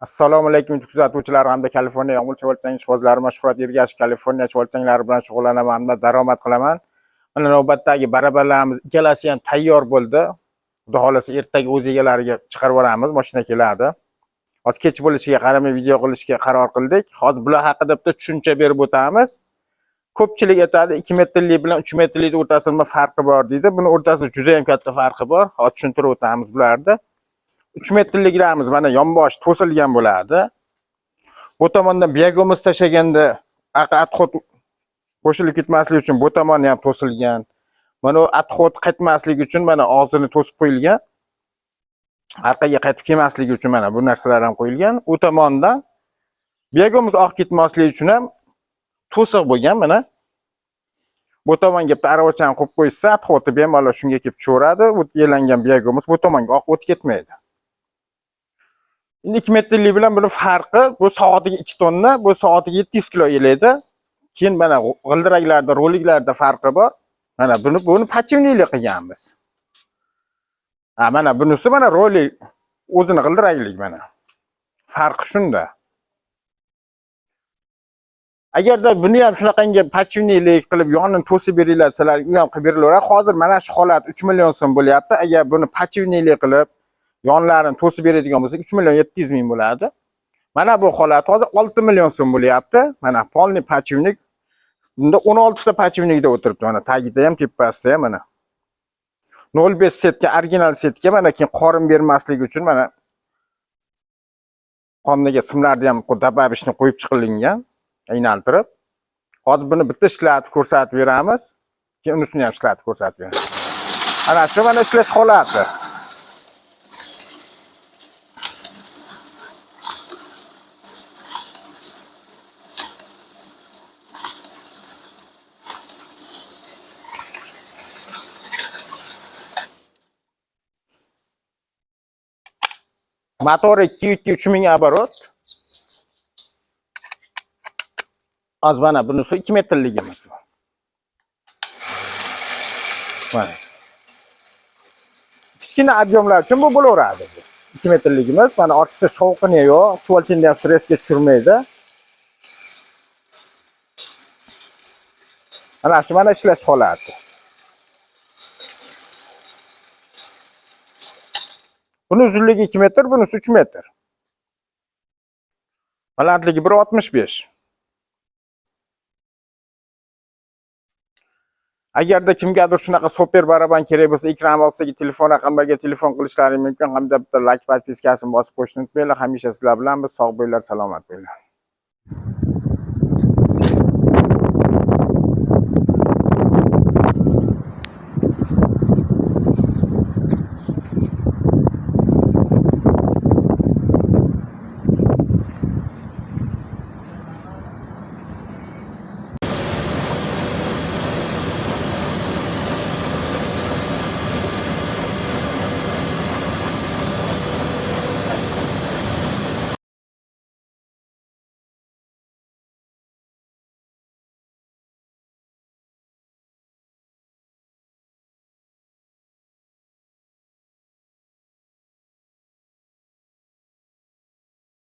Assalomu alaykum kuzatuvchilar hamda Kaliforniya yomg'ir chuvalchang ishqibozlari mashhurat Ergash Kaliforniya chuvalchanglari bilan shug'ullanaman hamda daromad qilaman. Mana navbatdagi barabarlarimiz ikkalasi ham tayyor bo'ldi. Xudo xolasa ertaga o'z egalariga chiqarib yuboramiz, mashina keladi. Hozir kech bo'lishiga qaramay video qilishga qaror qildik. Hozir bular haqida bitta tushuncha berib o'tamiz. Ko'pchilik aytadi 2 metrlik bilan 3 metrlik o'rtasida nima farqi bor deydi. Buni o'rtasida juda ham katta farqi bor. Hozir tushuntirib o'tamiz bularni. 3 metrliklarimiz mana yonbosh to'silgan bo'ladi. Bu tomondan biyagimiz tashaganda atxot qo'shilib ketmasligi uchun bu tomoni ham to'silgan. Mana atxot qaytmasligi uchun mana og'zini to'sib qo'yilgan. Orqaga qaytib kelmasligi uchun mana bu narsalar ham qo'yilgan. U tomondan biyagimiz oqib ketmasligi uchun ham to'siq bo'lgan mana. Bu tomonga aravachani qo'yib qo'ysa, atxoti bemalol shunga kelib cho'radi. Bu yelangan biyagimiz bu tomonga oqib o'tib ketmaydi. 2 metrlik bilan buni farqi bu soatiga 2 tonna, bu soatiga 700 kilo elaydi. Keyin mana g'ildiraklarda, roliklarda farqi bor. Mana buni pachivnilik qilganmiz. Mana bunisi mana rolik o'zini g'ildiraklik mana. Farqi shunda. Agarda buni ham shunaqangi pachivnilik qilib yonini to'sib beringlar, u ham qilib berilaveradi. Hozir mana shu holat 3 million so'm bo'lyapti. Agar buni pachivnilik qilib yonlarini to'sib beradigan bo'lsak 3 million 700 ming bo'ladi. Mana bu holat hozir 6 million so'm bo'lyapti. Mana polni pachivnik. Bunda 16 ta pachivnikda o'tiribdi. Mana tagida ham, tepasida ham mana. 05 setga, original setga mana keyin qorin bermasligi uchun mana qonniga simlarni ham dababishni qo'yib chiqilingan, aylantirib. Hozir buni bitta ishlatib ko'rsatib beramiz. Keyin unisini ham ishlatib ko'rsatib beramiz. Ana shu mana ishlash holati. Motor 2-3 ming оборот. Az mana bunisi 2 metrligimiz. Mana. Kichkina ob'yomlar uchun bu bo'laveradi. 2 metrligimiz. Mana ortiqcha shovqini yo'q, chuvalchini ham stressga tushirmaydi. Mana shu mana ishlash holati. Buni uzunligi 2 metr, bunisi 3 metr. Balandligi 1.65. Agarda kimgadir shunaqa super baraban kerak bo'lsa, ekran ostidagi telefon raqamlariga telefon qilishlaringiz mumkin. Hamda bitta like podpiskasini bosib qo'yishni unutmanglar. Hamisha sizlar bilan biz sog' bo'linglar, salomat bo'linglar.